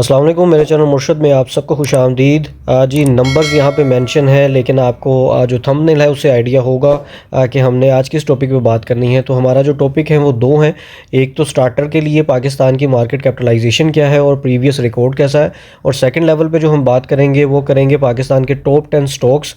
अस्सलाम वालेकुम, मेरे चैनल मुर्शद में आप सबको खुशामदीद। जी नंबर्स यहाँ पे मेंशन है, लेकिन आपको जो थंबनेल है उससे आइडिया होगा कि हमने आज किस टॉपिक पे बात करनी है। तो हमारा जो टॉपिक है वो दो हैं। एक तो स्टार्टर के लिए पाकिस्तान की मार्केट कैपिटलाइजेशन क्या है और प्रीवियस रिकॉर्ड कैसा है, और सेकंड लेवल पे जो हम बात करेंगे वो करेंगे पाकिस्तान के top 10 stocks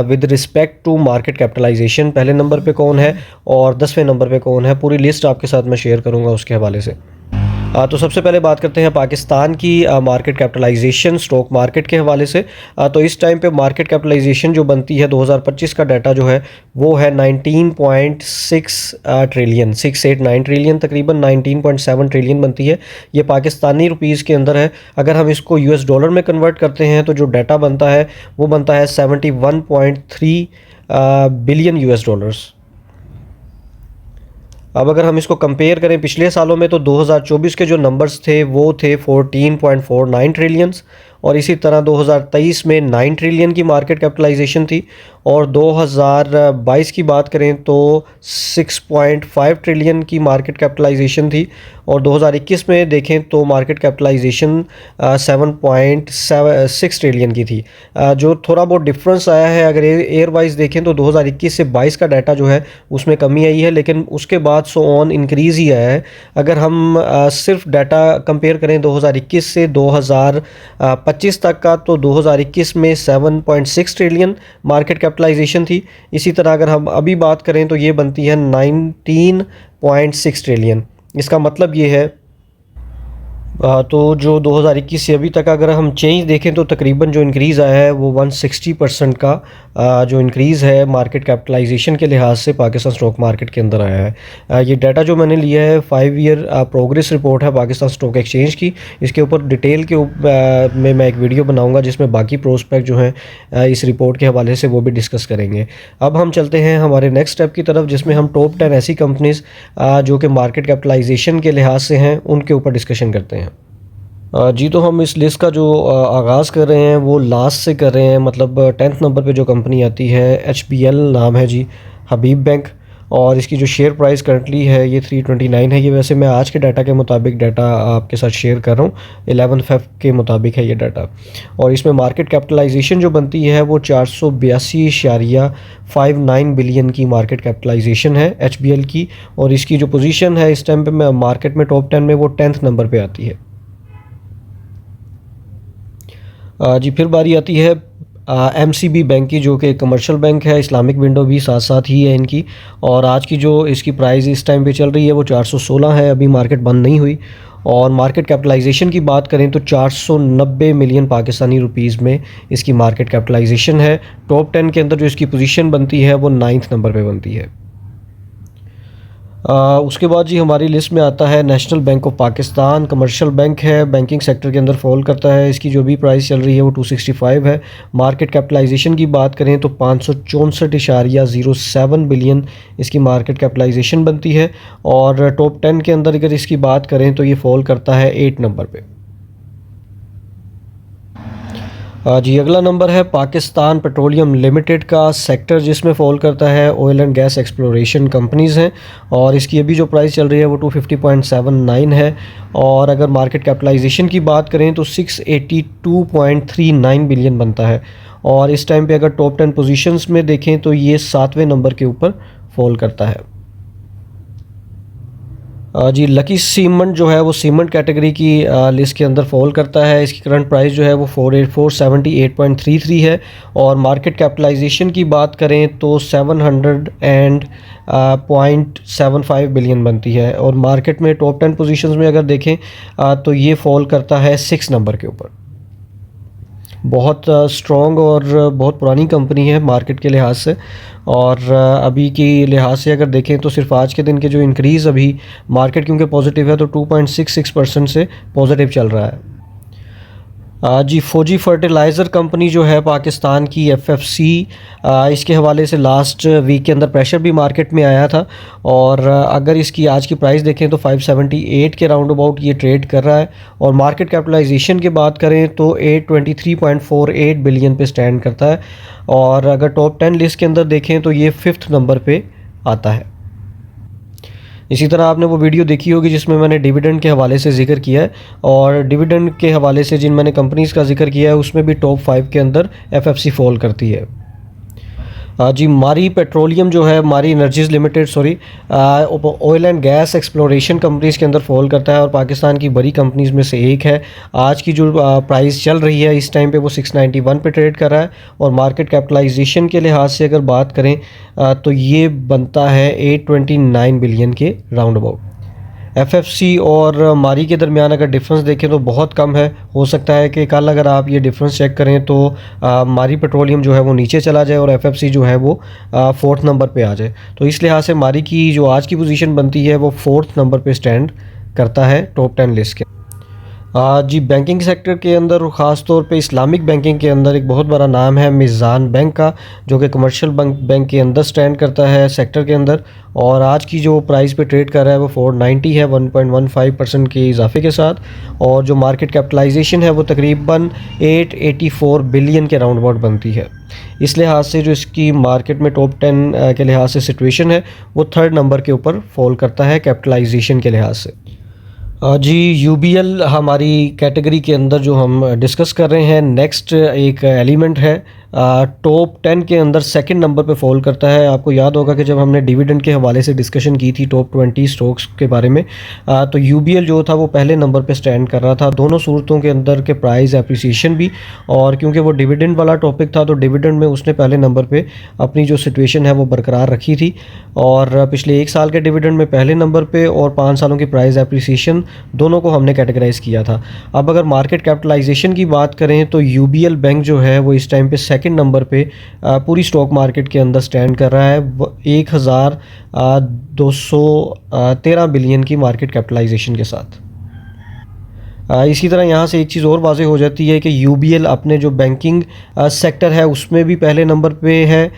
with respect to market capitalisation. पहले नंबर पर कौन है और 10वें नंबर पर कौन है, पूरी लिस्ट आपके साथ मैं शेयर करूँगा उसके हवाले से। तो सबसे पहले बात करते हैं पाकिस्तान की मार्केट कैपिटलाइजेशन स्टॉक मार्केट के हवाले से। तो इस टाइम पे मार्केट कैपिटलाइजेशन जो बनती है 2025 का डाटा जो है वो है 19.6 ट्रिलियन, 689 ट्रिलियन, तकरीबन 19.7 ट्रिलियन बनती है। ये पाकिस्तानी रुपीज़ के अंदर है। अगर हम इसको यूएस डॉलर में कन्वर्ट करते हैं तो जो डाटा बनता है वो बनता है 71.3 बिलियन यूएस डॉलर्स। अब अगर हम इसको कंपेयर करें पिछले सालों में तो 2024 के जो नंबर्स थे वो थे 14.49 ट्रिलियंस, और इसी तरह 2023 में 9 ट्रिलियन की मार्केट कैपिटलाइजेशन थी, और 2022 की बात करें तो 6.5 ट्रिलियन की मार्केट कैपिटलाइजेशन थी, और 2021 में देखें तो मार्केट कैपिटलाइजेशन 7.6 ट्रिलियन की थी। जो थोड़ा बहुत डिफरेंस आया है अगर ईयर वाइज देखें तो 2021 से 22 का डाटा जो है उसमें कमी आई है, लेकिन उसके बाद सो ऑन इंक्रीज़ ही आया है। अगर हम सिर्फ डाटा कंपेयर करें 2021 से 2025 तक का, तो 2021 में 7.6 ट्रिलियन मार्केट कैपिटलाइजेशन थी। इसी तरह अगर हम अभी बात करें तो ये बनती है 19.6 ट्रिलियन। इसका मतलब ये है तो जो 2021 से अभी तक अगर हम चेंज देखें तो तकरीबन जो इंक्रीज़ आया है वो 160% का जो इंक्रीज़ है मार्केट कैपिटलाइजेशन के लिहाज से पाकिस्तान स्टॉक मार्केट के अंदर आया है। ये डाटा जो मैंने लिया है 5 ईयर प्रोग्रेस रिपोर्ट है पाकिस्तान स्टॉक एक्सचेंज की। इसके ऊपर डिटेल के में मैं एक वीडियो बनाऊंगा जिसमें बाकी प्रोस्पेक्ट जो हैं इस रिपोर्ट के हवाले से वो भी डिस्कस करेंगे। अब हम चलते हैं हमारे नेक्स्ट स्टेप की तरफ, जिसमें हम टॉप 10 ऐसी कंपनीज़ जो कि मार्केट कैपिटलाइजेशन के लिहाज से हैं उनके ऊपर डिस्कशन करते हैं। जी तो हम इस लिस्ट का जो आगाज़ कर रहे हैं वो लास्ट से कर रहे हैं, मतलब 10th नंबर पे जो कंपनी आती है HBL नाम है जी, हबीब बैंक, और इसकी जो शेयर प्राइस करंटली है ये 329 है। ये वैसे मैं आज के डाटा के मुताबिक डाटा आपके साथ शेयर कर रहा हूँ, 11 Feb के मुताबिक है ये डाटा, और इसमें मार्केट कैपिटलाइजेशन जो बनती है वो 482.59 बिलियन की मार्केट कैपिटलाइजेशन है HBL की, और इसकी जो पोजीशन है इस टाइम पे मार्केट में टॉप 10 में वो 10th नंबर पे आती है। जी फिर बारी आती है MCB बैंक की, जो कि कमर्शियल बैंक है, इस्लामिक विंडो भी साथ साथ ही है इनकी, और आज की जो इसकी प्राइस इस टाइम पे चल रही है वो 416 है, अभी मार्केट बंद नहीं हुई। और मार्केट कैपिटलाइजेशन की बात करें तो 490 मिलियन पाकिस्तानी रुपीज़ में इसकी मार्केट कैपिटलाइजेशन है। टॉप 10 के अंदर जो इसकी पोजीशन बनती है वो 9th नंबर पे बनती है। उसके बाद जी हमारी लिस्ट में आता है national bank of Pakistan, commercial bank है, बैंकिंग सेक्टर के अंदर फॉल करता है। इसकी जो भी प्राइस चल रही है वो 265 है। मार्केट कैपिटलाइजेशन की बात करें तो 564.07 बिलियन इसकी मार्केट कैपिटलाइजेशन बनती है, और टॉप 10 के अंदर अगर इसकी बात करें तो ये फॉल करता है 8 नंबर पे। जी अगला नंबर है पाकिस्तान पेट्रोलियम लिमिटेड का सेक्टर, जिसमें फॉल करता है oil and gas exploration companies हैं, और इसकी अभी जो प्राइस चल रही है वो 250.79 है। और अगर मार्केट कैपिटलाइजेशन की बात करें तो 682.39 बिलियन बनता है, और इस टाइम पे अगर टॉप 10 पोजीशंस में देखें तो ये 7वें नंबर के ऊपर फॉल करता है। जी लकी सीमेंट जो है वो सीमेंट कैटेगरी की लिस्ट के अंदर फॉल करता है। इसकी करंट प्राइस जो है वो 478.33 है, और मार्केट कैपिटलाइजेशन की बात करें तो 700.75 बिलियन बनती है, और मार्केट में टॉप 10 पोजीशंस में अगर देखें तो ये फॉल करता है 6 नंबर के ऊपर। बहुत स्ट्रॉन्ग और बहुत पुरानी कंपनी है मार्केट के लिहाज से, और अभी की लिहाज से अगर देखें तो सिर्फ आज के दिन के जो इंक्रीज़ अभी मार्केट क्योंकि पॉजिटिव है तो 2.66% से पॉजिटिव चल रहा है। जी फौजी फर्टिलाइज़र कंपनी जो है पाकिस्तान की FFC, इसके हवाले से लास्ट वीक के अंदर प्रेशर भी मार्केट में आया था, और अगर इसकी आज की प्राइस देखें तो 578 के राउंड अबाउट ये ट्रेड कर रहा है, और मार्केट कैपिटलाइजेशन की बात करें तो 823.48 बिलियन पे स्टैंड करता है, और अगर टॉप 10 लिस्ट के अंदर देखें तो ये 5th नंबर पे आता है। इसी तरह आपने वो वीडियो देखी होगी जिसमें मैंने डिविडेंड के हवाले से जिक्र किया है, और डिविडेंड के हवाले से जिन मैंने कंपनीज़ का जिक्र किया है उसमें भी टॉप 5 के अंदर एफएफसी फॉल करती है। जी, मारी पेट्रोलियम जो है, मारी energies limited sorry, oil and gas exploration companies के अंदर फॉल करता है और पाकिस्तान की बड़ी कंपनीज़ में से एक है। आज की जो प्राइस चल रही है इस टाइम पे वो 691 पे ट्रेड कर रहा है, और मार्केट कैपिटलाइजेशन के लिहाज से अगर बात करें तो ये बनता है 829 बिलियन के राउंड अबाउट। एफएफसी और मारी के दरमियान अगर डिफरेंस देखें तो बहुत कम है। हो सकता है कि कल अगर आप ये डिफरेंस चेक करें तो मारी पेट्रोलियम जो है वो नीचे चला जाए और एफएफसी जो है वो 4th नंबर पे आ जाए। तो इस लिहाज से मारी की जो आज की पोजीशन बनती है वो 4th नंबर पे स्टैंड करता है टॉप 10 लिस्ट के। जी, बैंकिंग सेक्टर के अंदर और ख़ास तौर पे इस्लामिक बैंकिंग के अंदर एक बहुत बड़ा नाम है मिज़ान बैंक का, जो कि कमर्शियल बैंक के अंदर स्टैंड करता है सेक्टर के अंदर, और आज की जो प्राइस पे ट्रेड कर रहा है वो 490 है 1.15% के इजाफे के साथ, और जो मार्केट कैपिटलाइजेशन है वो तकरीबन 884 बिलियन के राउंड अबाउट बनती है। इस लिहाज से जो इसकी मार्केट में टॉप 10 के लिहाज से सिचुएशन है वो 3rd नंबर के ऊपर फॉल करता है कैपिटलाइजेशन के लिहाज से। जी, यूबीएल हमारी कैटेगरी के अंदर जो हम डिस्कस कर रहे हैं नेक्स्ट एक एलिमेंट है, टॉप 10 के अंदर 2nd नंबर पे फॉल करता है। आपको याद होगा कि जब हमने डिविडेंड के हवाले से डिस्कशन की थी टॉप 20 स्टॉक्स के बारे में, तो यूबीएल जो था वो पहले नंबर पे स्टैंड कर रहा था। दोनों सूरतों के अंदर के प्राइस एप्रिसिएशन भी, और क्योंकि वो डिविडेंड वाला टॉपिक था तो डिविडेंड में उसने पहले नंबर पे अपनी जो सिचुएशन है वो बरकरार रखी थी, और पिछले 1 साल के डिविडेंड में पहले नंबर पे और 5 सालों की प्राइस एप्रिसिएशन दोनों को हमने कैटेगराइज़ किया था। अब अगर मार्केट कैपिटलाइजेशन की बात करें तो यूबीएल बैंक जो है वो इस टाइम पे 2nd नंबर पे पूरी स्टॉक मार्केट के अंदर स्टैंड कर रहा है 1213 बिलियन की मार्केट कैपिटलाइजेशन के साथ। इसी तरह यहाँ से एक चीज़ और वाज़ेह हो जाती है कि यूबीएल अपने जो बैंकिंग सेक्टर है उसमें भी पहले नंबर पे है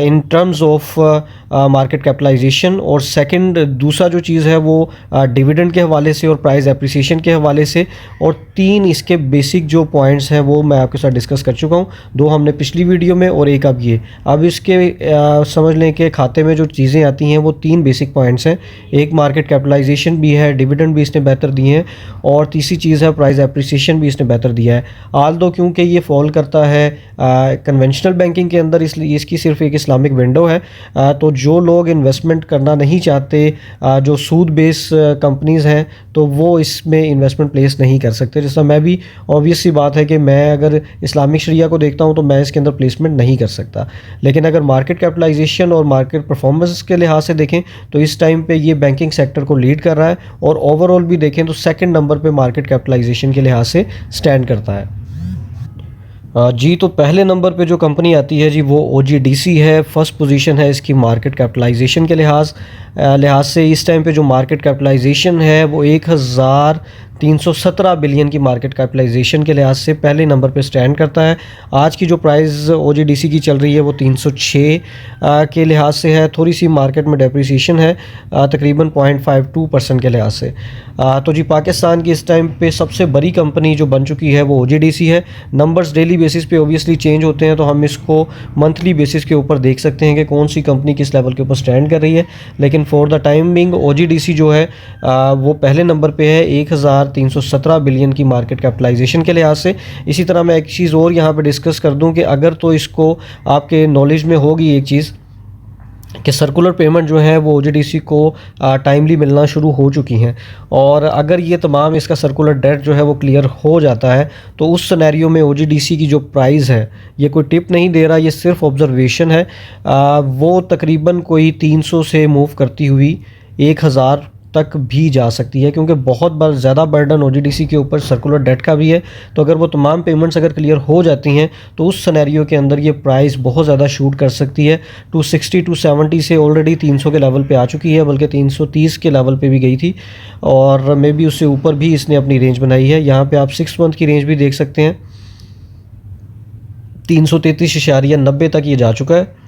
in terms of market capitalisation, और सेकंड दूसरा जो चीज़ है वो डिविडेंड के हवाले से और प्राइस एप्रिसिएशन के हवाले से, और 3 इसके बेसिक जो पॉइंट्स हैं वो मैं आपके साथ डिस्कस कर चुका हूँ। 2 हमने पिछली वीडियो में और एक अब ये। अब इसके समझ लें कि खाते में जो चीज़ें आती हैं वो 3 बेसिक पॉइंट्स हैं। एक मार्केट कैपिटलाइजेशन भी है, डिविडेंड भी इसने बेहतर दिए हैं, और तीसरी चीज़ है प्राइस एप्रिसिएशन भी इसने बेहतर दिया है। आल दो क्योंकि ये फॉल करता है कन्वेंशनल बैंकिंग के अंदर, इसलिए इसकी सिर्फ एक इस्लामिक विंडो है। तो जो लोग इन्वेस्टमेंट करना नहीं चाहते, जो सूद बेस कंपनीज़ हैं, तो वो इसमें इन्वेस्टमेंट प्लेस नहीं कर सकते। जैसा मैं भी, ऑब्वियस सी बात है कि मैं अगर इस्लामिक शरिया को देखता हूँ तो मैं इसके अंदर प्लेसमेंट नहीं कर सकता। लेकिन अगर मार्केट कैपिटलाइजेशन और मार्केट परफॉर्मेंस के लिहाज से देखें तो इस टाइम पे ये बैंकिंग सेक्टर को लीड कर रहा है, और ओवरऑल भी देखें तो 2nd नंबर पे मार्केट कैपिटलाइजेशन के लिहाज से स्टैंड करता है। जी, तो पहले नंबर पे जो कंपनी आती है जी वो ओजीडीसी है। फर्स्ट पोजीशन है इसकी मार्केट कैपिटलाइजेशन के लिहाज से। इस टाइम पे जो मार्केट कैपिटलाइजेशन है वो 1317 बिलियन की मार्केट कैपिटलाइजेशन के लिहाज से पहले नंबर पे स्टैंड करता है। आज की जो प्राइस ओजीडीसी की चल रही है वो 306 के लिहाज से है। थोड़ी सी मार्केट में डेप्रिसिएशन है तकरीबन 0.52% के लिहाज से। तो जी, पाकिस्तान की इस टाइम पे सबसे बड़ी कंपनी जो बन चुकी है वो ओजीडीसी है। नंबर्स डेली बेसिस पे ओबियसली चेंज होते हैं, तो हम इसको मंथली बेसिस के ऊपर देख सकते हैं कि कौन सी कंपनी किस लेवल के ऊपर स्टैंड कर रही है। लेकिन for the time being OGDC जो है वो पहले नंबर पे है 1317 बिलियन की मार्केट कैपिटलाइजेशन के लिहाज से। इसी तरह मैं एक चीज़ और यहाँ पे डिस्कस कर दूँ कि अगर तो इसको आपके नॉलेज में होगी एक चीज़ कि सर्कुलर पेमेंट जो है वो ओजीडीसी को टाइमली मिलना शुरू हो चुकी हैं, और अगर ये तमाम इसका सर्कुलर डेट जो है वो क्लियर हो जाता है तो उस सिनेरियो में ओजीडीसी की जो प्राइस है, ये कोई टिप नहीं दे रहा, ये सिर्फ ऑब्जर्वेशन है, वो तकरीबन कोई 300 से मूव करती हुई 1000 तक भी जा सकती है, क्योंकि बहुत ज़्यादा बर्डन ओजीडीसी के ऊपर सर्कुलर डेट का भी है। तो अगर वो तमाम पेमेंट्स अगर क्लियर हो जाती हैं तो उस सिनेरियो के अंदर ये प्राइस बहुत ज़्यादा शूट कर सकती है। 260 270 से ऑलरेडी 300 के लेवल पे आ चुकी है, बल्कि 330 के लेवल पे भी गई थी, और मे बी उससे ऊपर भी इसने अपनी रेंज बनाई है। यहाँ पर आप 6 मंथ की रेंज भी देख सकते हैं, 333.90 तक ये जा चुका है।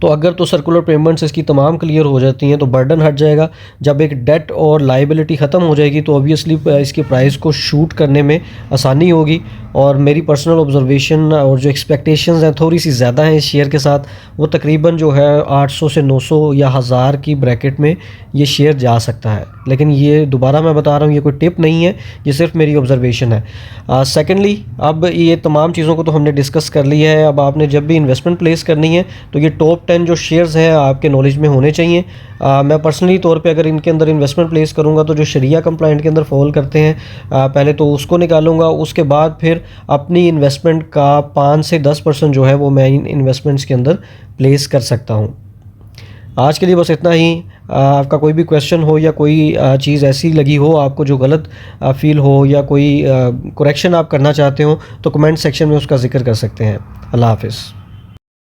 तो अगर तो सर्कुलर पेमेंट्स इसकी तमाम क्लियर हो जाती हैं तो बर्डन हट जाएगा। जब एक डेट और लाइबिलिटी ख़त्म हो जाएगी तो ऑब्वियसली इसकी प्राइस को शूट करने में आसानी होगी। और मेरी पर्सनल ऑब्जर्वेशन और जो एक्सपेक्टेशंस हैं थोड़ी सी ज़्यादा हैं इस शेयर के साथ, वो तकरीबन जो है 800 से 900 या 1000 की ब्रैकेट में ये शेयर जा सकता है। लेकिन ये दोबारा मैं बता रहा हूँ, ये कोई टिप नहीं है, ये सिर्फ मेरी ऑब्जर्वेशन है। सेकेंडली, अब ये तमाम चीज़ों को तो हमने डिस्कस कर लिया है। अब आपने जब भी इन्वेस्टमेंट प्लेस करनी है तो ये टॉप 10 जो शेयर्स हैं आपके नॉलेज में होने चाहिए। मैं पर्सनली तौर पे अगर इनके अंदर इन्वेस्टमेंट प्लेस करूँगा तो जो शरिया कंप्लाइंट के अंदर फॉल करते हैं पहले तो उसको निकालूंगा, उसके बाद फिर अपनी इन्वेस्टमेंट का 5 से 10% जो है वो मैं इन इन्वेस्टमेंट्स के अंदर प्लेस कर सकता हूँ। आज के लिए बस इतना ही। आपका कोई भी क्वेश्चन हो या कोई चीज़ ऐसी लगी हो आपको जो गलत फील हो या कोई करेक्शन आप करना चाहते हो तो कमेंट सेक्शन में उसका जिक्र कर सकते हैं। अल्लाह हाफ़िज़।